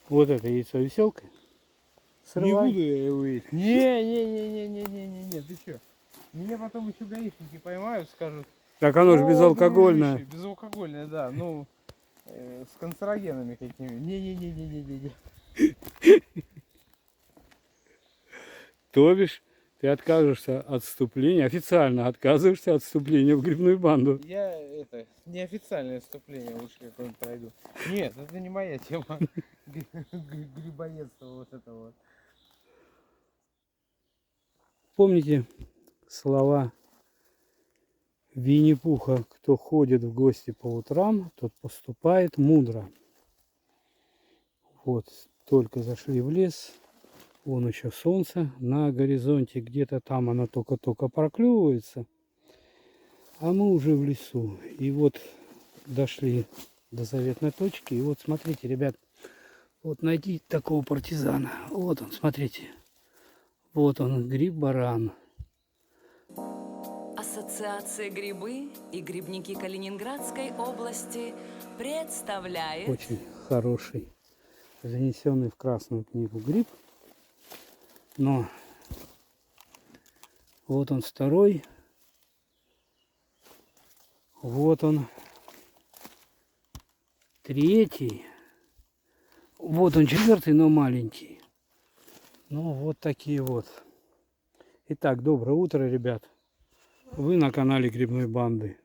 Вот это яйцо веселка. Не Срывай. буду я его есть. Не, Ты что? Меня потом еще гаишники поймают, скажут. так оно же О, безалкогольное. дружище, безалкогольное, да. Ну, с канцерогенами какими. Не. То бишь, ты откажешься от вступления, официально отказываешься от вступления в грибную банду. Я это, неофициальное вступление лучше какое-нибудь пройду. Нет, это не моя тема. Грибоедство вот это вот. Помните слова Винни-Пуха: кто ходит в гости по утрам, тот поступает мудро. Вот, только зашли в лес, вон еще солнце на горизонте, где-то там оно только-только проклевывается, а мы уже в лесу. И вот дошли до заветной точки, и вот смотрите, ребят, вот найти такого партизана, вот он, смотрите, вот он, гриб-баран. Ассоциация «Грибы» и грибники Калининградской области представляет Очень хороший, занесенный в Красную книгу гриб. Но вот он второй. Вот он третий. Вот он четвертый, но маленький. Ну вот такие вот. Итак, доброе утро, ребят. Вы на канале Грибной банды.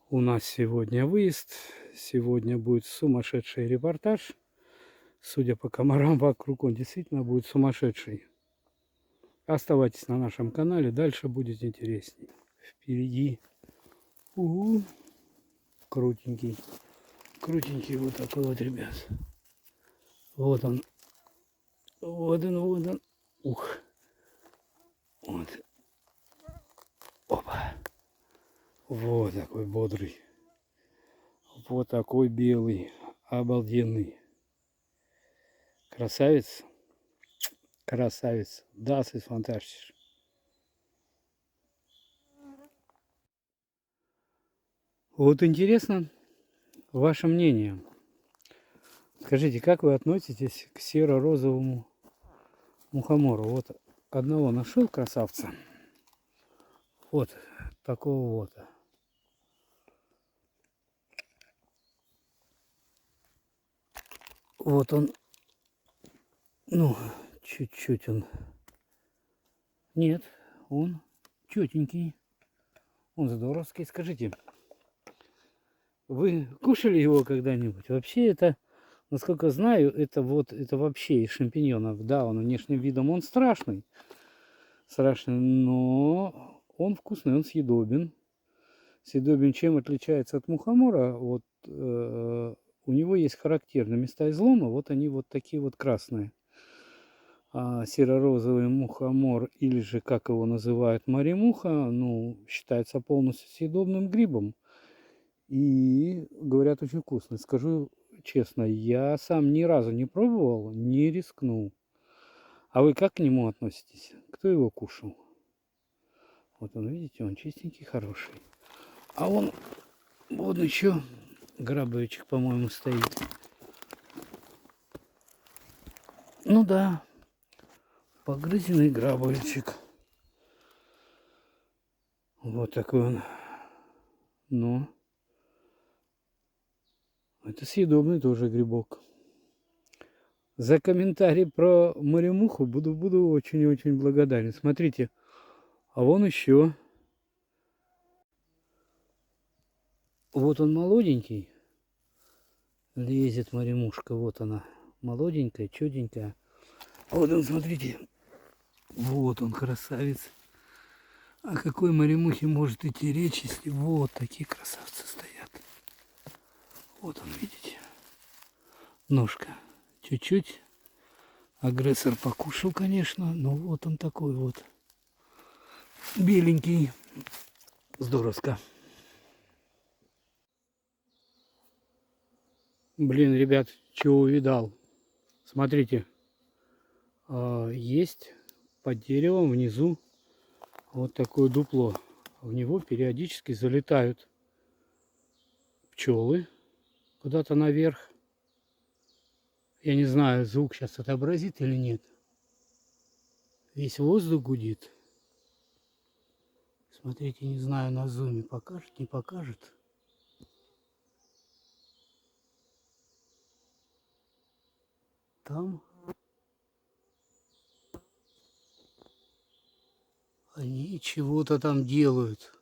У нас сегодня выезд. Сегодня будет сумасшедший репортаж. Судя по комарам вокруг, он действительно будет сумасшедший. Оставайтесь на нашем канале, дальше будет интересней. Впереди крутенький. Крутенький вот такой вот, ребят. Вот он. Вот он. Ух. Вот. Опа. Вот такой бодрый. Вот такой белый. Обалденный. Красавец. Красавец. Das ist fantastisch. Вот интересно ваше мнение. Скажите, как вы относитесь к серо-розовому мухомору? Вот одного нашел красавца. Вот такого вот. Вот он. Ну, чуть-чуть он. Нет, он четенький. Он здоровский. Скажите, вы кушали его когда-нибудь? Вообще это, насколько знаю, это вообще из шампиньонов. Да, он внешним видом он страшный. Страшный, но он вкусный, он съедобен. Съедобен чем отличается от мухомора? Вот у него есть характерные места излома, вот они вот такие вот красные. А серо-розовый мухомор, или же, как его называют, маремуха, ну, считается полностью съедобным грибом. И говорят, очень вкусный. Скажу честно, я сам ни разу не пробовал, не рискнул. А вы как к нему относитесь? Кто его кушал? Вот он, видите, он чистенький, хороший. А он, вот еще грабовичек, по-моему, стоит. Ну да, погрызенный грабовичек. Вот такой он. Но это съедобный тоже грибок. За комментарий про маремуху буду очень-очень благодарен. Смотрите, а вон еще. Вот он молоденький. Лезет маремушка, вот она. Молоденькая, чуденькая. Вот он, смотрите. Вот он, красавец. О какой маремухе может идти речь, если вот такие красавцы стоят. Вот он, видите. Ножка. Чуть-чуть. Агрессор покушал, конечно, но вот он такой вот. Беленький. Здоровско. Блин, ребят, чего увидал. Смотрите. Есть под деревом внизу вот такое дупло. В него периодически залетают пчелы куда-то наверх. Я не знаю, звук сейчас отобразит или нет. Весь воздух гудит. Смотрите, не знаю, на зуме покажет, не покажет. Там они чего-то там делают.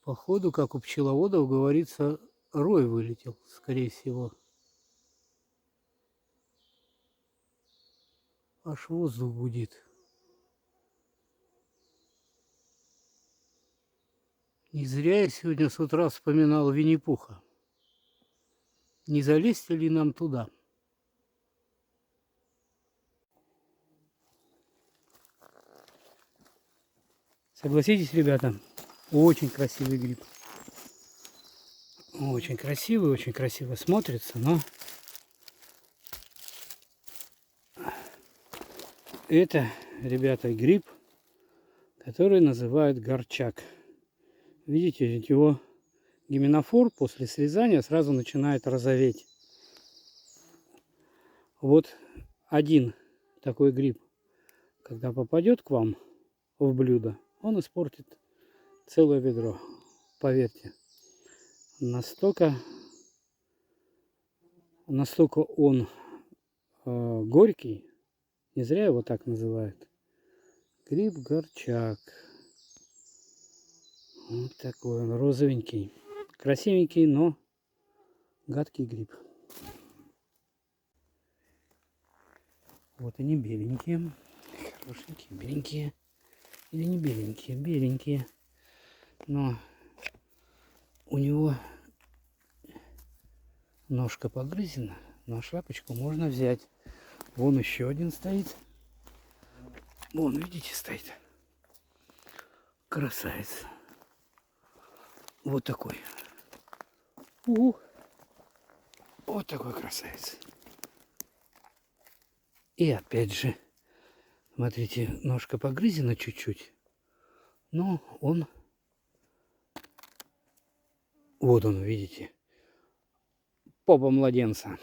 Походу, как у пчеловодов говорится, рой вылетел, скорее всего. Аж воздух гудит. Не зря я сегодня с утра вспоминал Винни-Пуха. Не залезть ли нам туда? Согласитесь, ребята, очень красивый гриб. Очень красиво смотрится, но это, ребята, гриб, который называют горчак. Видите, его гименофор после срезания сразу начинает розоветь. Вот один такой гриб, когда попадет к вам в блюдо, он испортит целое ведро. Поверьте, настолько он горький, не зря его так называют. Гриб горчак. Вот такой он, розовенький. Красивенький, но гадкий гриб. Вот они беленькие. Хорошенькие, беленькие. Или не беленькие, беленькие. Но у него ножка погрызена, но шапочку можно взять. Вон еще один стоит. Вон, видите, стоит. Красавец. Вот такой. Вот такой красавец. И опять же, смотрите, ножка погрызена чуть-чуть. Но он... Вот он, видите. Попа младенца.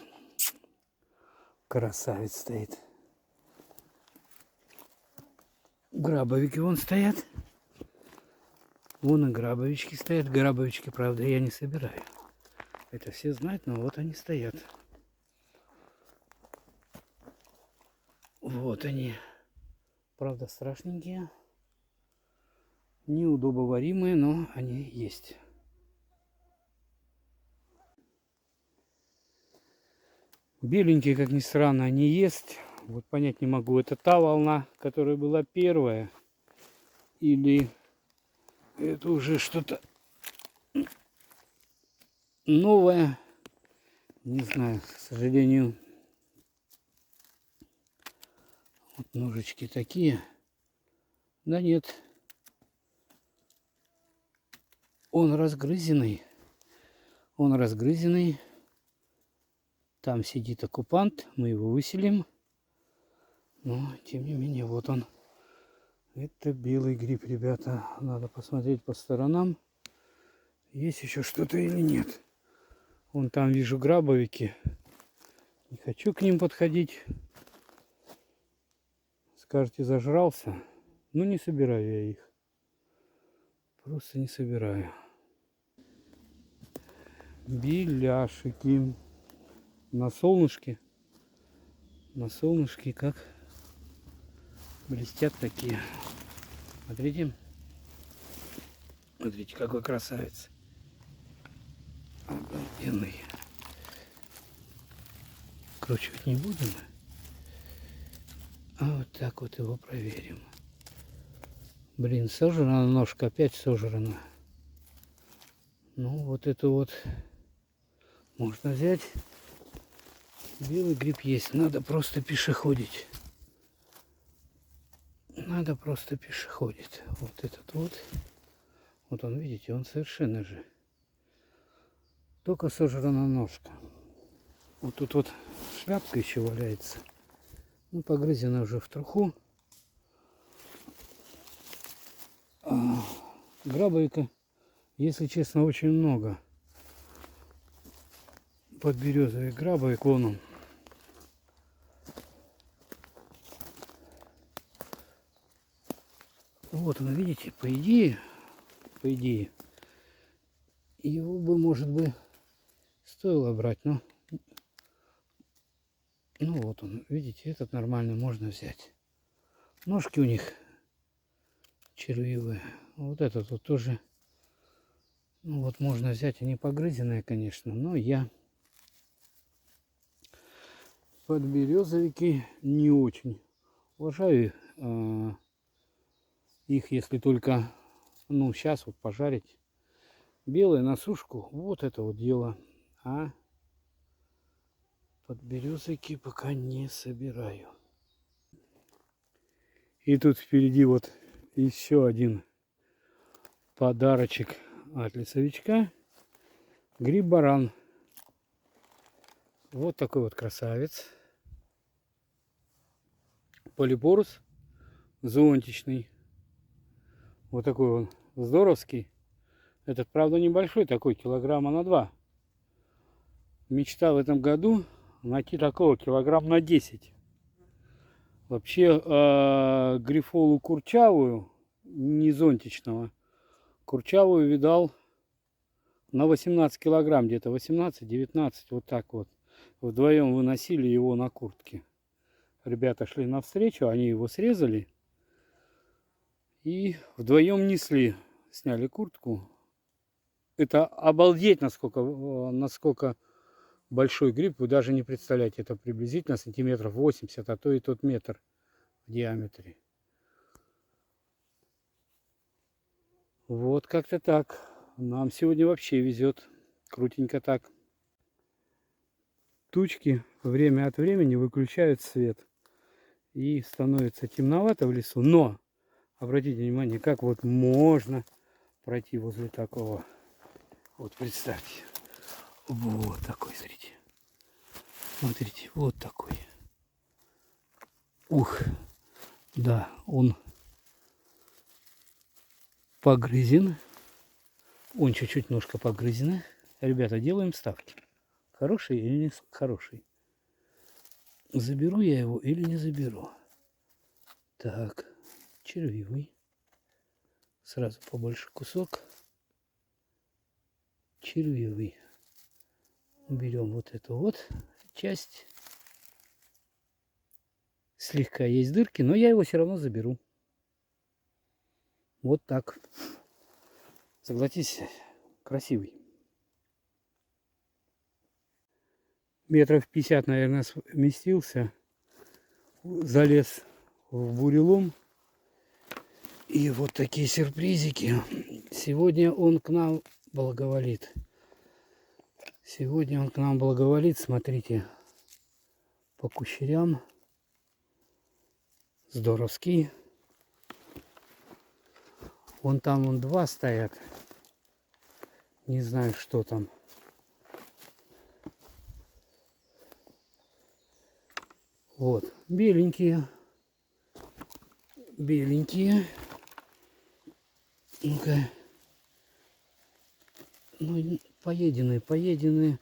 Красавец стоит. Грабовики вон стоят. Вон и грабовички стоят. Грабовички, правда, я не собираю. Это все знают, но вот они стоят. Вот они. Правда, страшненькие. Неудобоваримые, но они есть. Беленькие, как ни странно, они есть. Вот понять не могу, это та волна, которая была первая, или это уже что-то новое. Не знаю, к сожалению. Вот ножички такие. Да нет. Он разгрызенный. Он разгрызенный. Там сидит оккупант. Мы его выселим. Но, тем не менее, вот он. Это белый гриб, ребята. Надо посмотреть по сторонам. Есть еще что-то или нет. Вон там вижу грабовики. Не хочу к ним подходить. Скажете, зажрался. Ну, не собираю я их. Просто не собираю. Беляшики. На солнышке. На солнышке как блестят такие. Смотрите. Смотрите, какой красавец. Обалденный. Кручивать не будем. А вот так вот его проверим. Блин, сожрана ножка, опять сожрана. Ну, вот это вот можно взять. Белый гриб есть. Надо просто пешеходить. Надо просто пешеходить. Вот этот вот. Вот он, видите, он совершенно же. Только сожрана ножка. Вот тут вот шляпка еще валяется. Ну, погрызена уже в труху. Грабовика Если честно, очень много подберезовик, грабовик, вон он. Вот он, видите, по идее, его бы, может быть, стоило брать, но ну вот он, видите, этот нормальный можно взять. Ножки у них червивые. Вот этот вот тоже, ну вот можно взять, они погрызенные, конечно, но я подберезовики не очень уважаю их, если только, ну, сейчас вот пожарить. Белые на сушку, вот это вот дело. А подберезовики пока не собираю. И тут впереди вот еще один подарочек от лесовичка. Гриб-баран. Вот такой вот красавец. Полипорус зонтичный. Вот такой он здоровский. Этот, правда, небольшой, такой, килограмма на 2. Мечта в этом году найти такого килограмм на 10. Вообще грифолу курчавую, не зонтичного, курчавую видал на 18 килограмм, где-то 18-19, вот так вот. Вдвоем выносили его на куртке. Ребята шли навстречу, они его срезали и вдвоем несли, сняли куртку. Это обалдеть, насколько большой гриб, вы даже не представляете, это приблизительно сантиметров 80, а то и тот метр в диаметре. Вот как-то так. Нам сегодня вообще везет. Крутенько так. Тучки время от времени выключают свет. И становится темновато в лесу. Но, обратите внимание, как вот можно пройти возле такого. Вот представьте. Вот такой, смотрите. Смотрите, вот такой. Ух, да, он погрызен. Он чуть-чуть ножка погрызена. Ребята, делаем ставки. Хороший или не хороший? Заберу я его или не заберу? Так, червивый. Сразу побольше кусок. Червивый. Берем вот эту вот часть. Слегка есть дырки, но я его все равно заберу. Вот так. Согласитесь, красивый. Метров 50, наверное, сместился. Залез в бурелом. И вот такие сюрпризики. Сегодня он к нам благоволит. Сегодня он к нам благоволит. Смотрите, по кущерям. Здоровский. Вон там вон два стоят. Не знаю, что там. Вот, беленькие. Беленькие. Ну-ка. Ну, поеденные.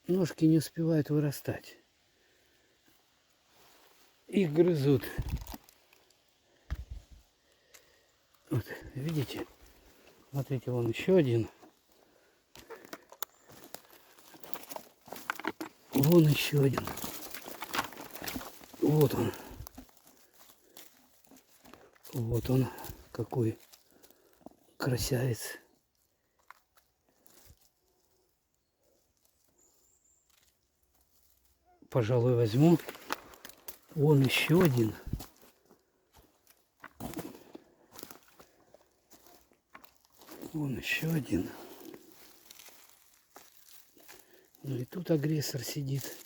Ножки не успевают вырастать. Их грызут. Вот, видите? Смотрите, вон еще один. Вон еще один. Вот он. Вот он. Какой красавец. Пожалуй, возьму. Вон еще один. Вон еще один. Ну и тут агрессор сидит.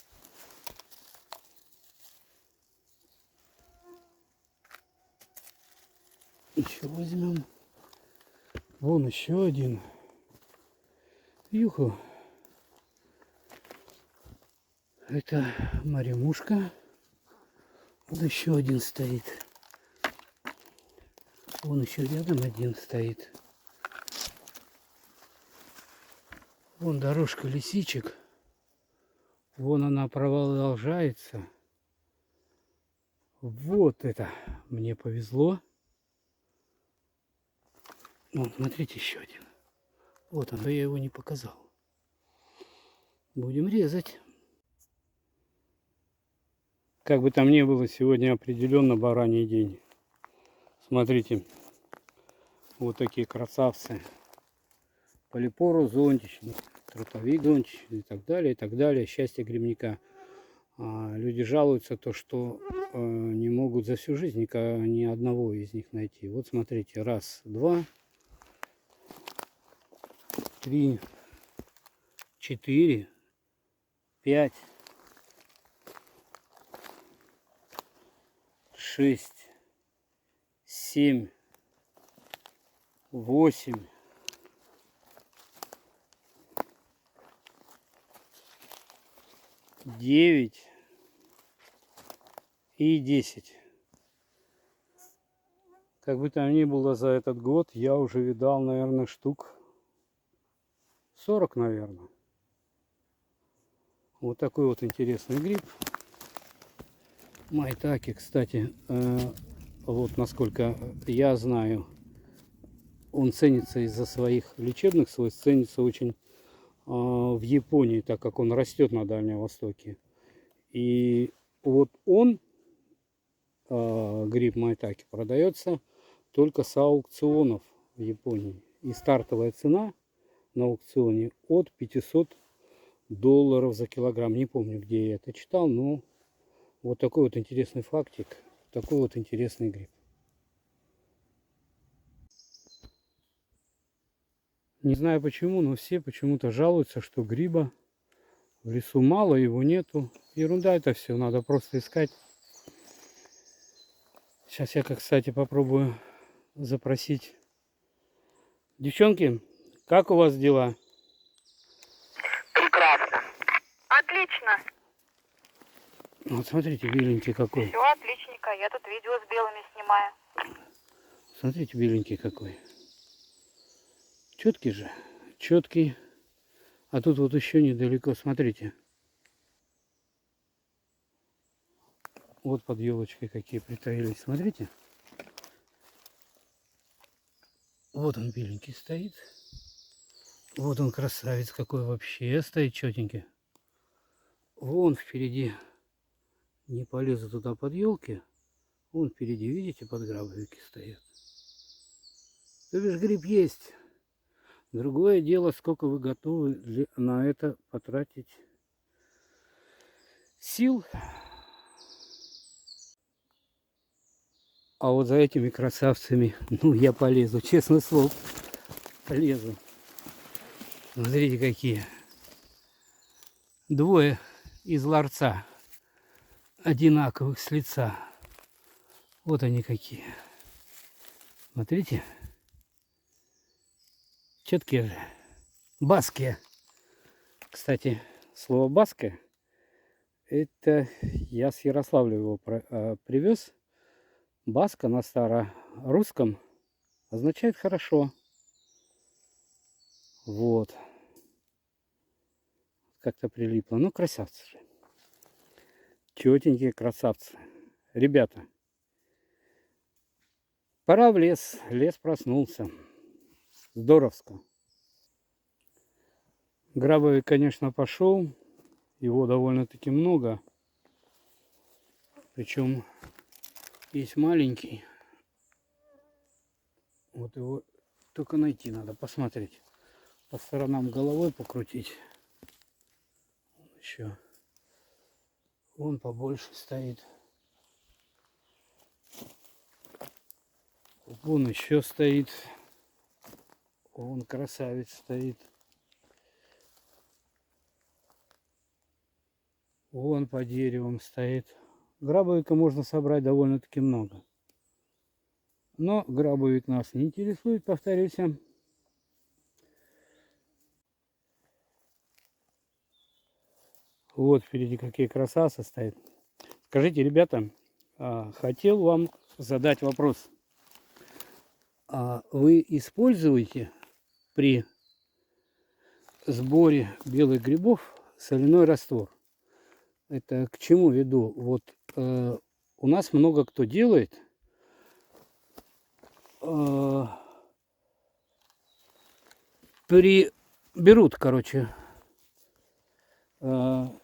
Еще возьмем. Вон еще один. Юху. Это маремушка. Вот еще один стоит. Вон еще рядом один стоит. Вон дорожка лисичек. Вон она продолжается. Вот это мне повезло. Вон, смотрите, еще один. Вот он, да я его не показал. Будем резать. Как бы там ни было, сегодня определенно бараний день. Смотрите, вот такие красавцы. Полипору зонтичный, трутовик зонтичный и так далее, и так далее. Счастье грибника. Люди жалуются, то, что не могут за всю жизнь ни одного из них найти. Вот смотрите, раз, два, три, четыре, пять, шесть, семь, восемь, 9 и 10. Как бы там ни было, за этот год я уже видал, наверное, штук 40, наверное. Вот такой вот интересный гриб. Майтаки, кстати, вот насколько я знаю, он ценится из-за своих лечебных свойств, ценится очень в Японии, так как он растет на Дальнем Востоке. И вот он, гриб майтаки, продается только с аукционов в Японии. И стартовая цена на аукционе от $500 за килограмм. Не помню, где я это читал, но вот такой вот интересный фактик, такой вот интересный гриб. Не знаю почему, но все почему-то жалуются, что гриба в лесу мало, его нету. Ерунда это все, надо просто искать. Сейчас я, кстати, попробую запросить. Девчонки, как у вас дела? Прекрасно. Отлично. Вот смотрите, беленький какой. Все отличненько. Я тут видео с белыми снимаю. Смотрите, беленький какой. Четкий же. Четкий. А тут вот еще недалеко, смотрите. Вот под елочкой какие притаились, смотрите. Вот он беленький стоит. Вот он красавец какой вообще стоит четенький. Вон впереди. Не полезу туда под елки. Вон впереди, видите, под грабовики стоят. То бишь гриб есть. Другое дело, сколько вы готовы на это потратить сил. А вот за этими красавцами, ну, я полезу, честное слово, полезу. Смотрите, какие. Двое из ларца, одинаковых с лица. Вот они какие. Смотрите. Четкие же. Баские. Кстати, слово баския, это я с Ярославля его привез. Баска на старорусском означает хорошо. Вот. Как-то прилипло. Ну, красавцы же. Четенькие красавцы. Ребята, пора в лес. Лес проснулся. Здоровско. Грабовик, конечно, пошел. Его довольно-таки много. Причем есть маленький. Вот его только найти надо, посмотреть. По сторонам головой покрутить. Еще. Вон побольше стоит. Вон еще стоит. Вон красавец стоит. Вон по деревам стоит. Грабовика можно собрать довольно-таки много. Но грабовик нас не интересует, повторюсь. Вот впереди какие красавцы стоят. Скажите, ребята, хотел вам задать вопрос. Вы используете при сборе белых грибов соляной раствор. Это к чему веду? Вот у нас много кто делает. Берут, короче,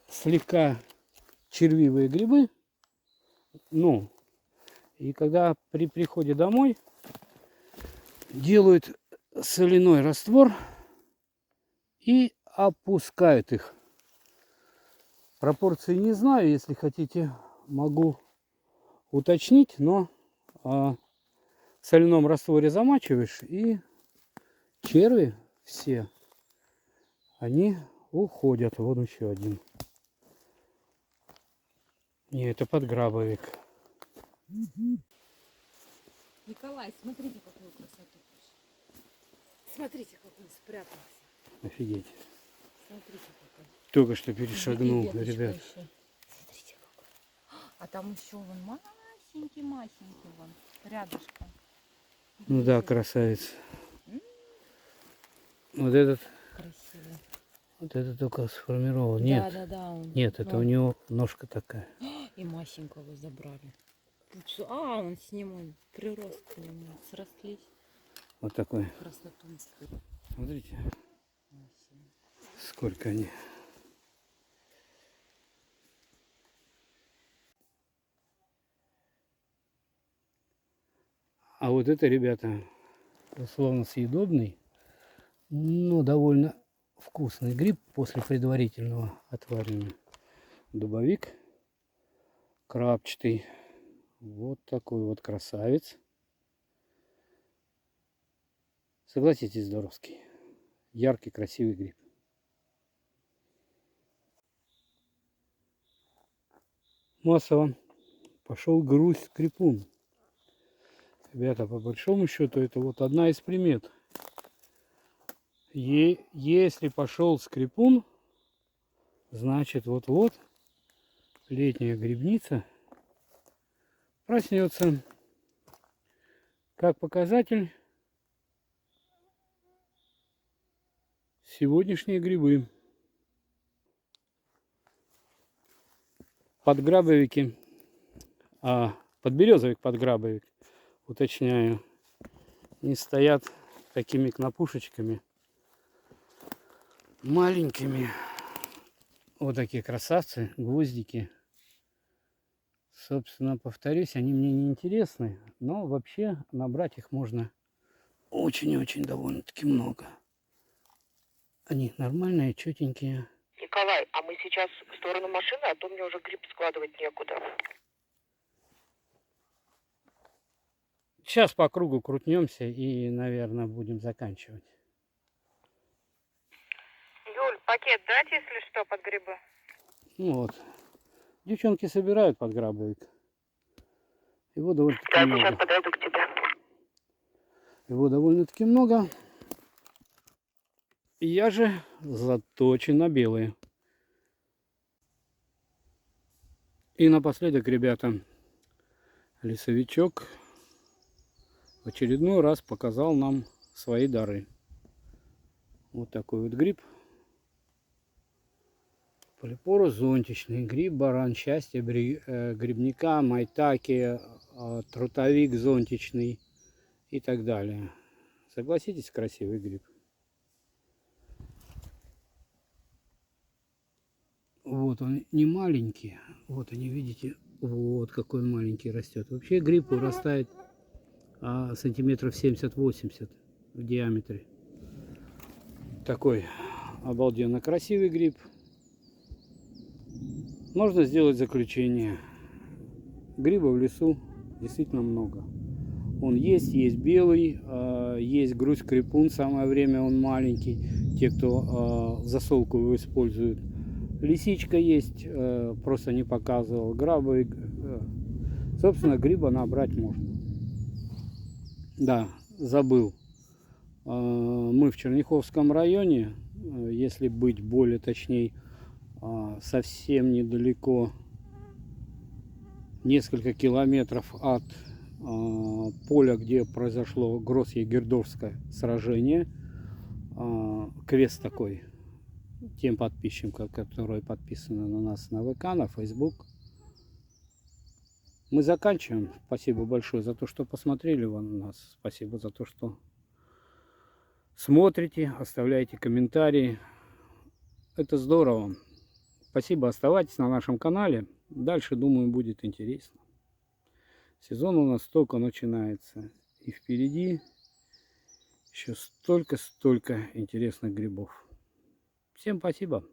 слегка червивые грибы. Ну, и когда при приходе домой делают соляной раствор и опускают их. Пропорции не знаю, если хотите, могу уточнить, но в соляном растворе замачиваешь, и черви все, они уходят. Вон еще один. Не, это подграбовик. Николай, смотрите, какую красоту. Смотрите, как он спрятался. Офигеть. Смотрите, какой. Только что перешагнул, И веточка ребят. еще. Смотрите, какой. А там еще вон масенький вон, рядышком. Ну да, Видите? красавец. Вот этот, Красивый. вот это только сформировал. Да, Нет, да, он. нет, это у него ножка такая. И масенького забрали. А, он с ним, он прирост к нему. Срослись. Вот такой. Красоту. Смотрите, сколько они. А вот это, ребята, условно съедобный, но довольно вкусный гриб после предварительного отваривания. Дубовик крапчатый. Вот такой вот красавец. Согласитесь, здоровский. Яркий, красивый гриб. Массово пошел гусь-скрипун. Ребята, по большому счету, это вот одна из примет. Если пошел скрипун, значит вот-вот летняя грибница проснется. Как показатель, сегодняшние грибы. Подграбовики, подберезовик, подграбовик, уточняю, не стоят такими кнопушечками маленькими. Вот такие красавцы, гвоздики. Собственно, повторюсь, они мне не интересны, но вообще набрать их можно очень-очень довольно-таки много. Они нормальные, четенькие. Николай, а мы сейчас в сторону машины, а то мне уже гриб складывать некуда. Сейчас по кругу крутнемся и, наверное, будем заканчивать. Юль, пакет дать, если что, под грибы? Ну вот. Девчонки собирают подграбовик. Его довольно-таки Да, много. сейчас подойду к тебе. Его довольно-таки много. Я же заточен на белые. И напоследок, ребята, лесовичок в очередной раз показал нам свои дары. Вот такой вот гриб. Полипорус зонтичный, гриб баран счастья, грибника, майтаки, трутовик зонтичный и так далее. Согласитесь, красивый гриб. Вот он не маленький, вот они, видите, вот какой маленький растет. Вообще гриб вырастает сантиметров 70-80 в диаметре. Такой обалденно красивый гриб. Можно сделать заключение. Гриба в лесу действительно много. Он есть белый, есть гусь-скрипун, самое время он маленький. Те, кто в засолку его используют. Лисичка есть, просто не показывал. Грабы, собственно, гриба набрать можно. Да, забыл. Мы в Черняховском районе, если быть более точней, совсем недалеко, несколько километров от поля, где произошло Гросс-Егердорфское сражение. Квест такой тем подписчикам, которые подписаны на нас на ВК, на Facebook. Мы заканчиваем. Спасибо большое за то, что посмотрели вы на нас. Спасибо за то, что смотрите, оставляете комментарии. Это здорово. Спасибо, оставайтесь на нашем канале. Дальше, думаю, будет интересно. Сезон у нас только начинается. И впереди еще столько интересных грибов. Всем спасибо.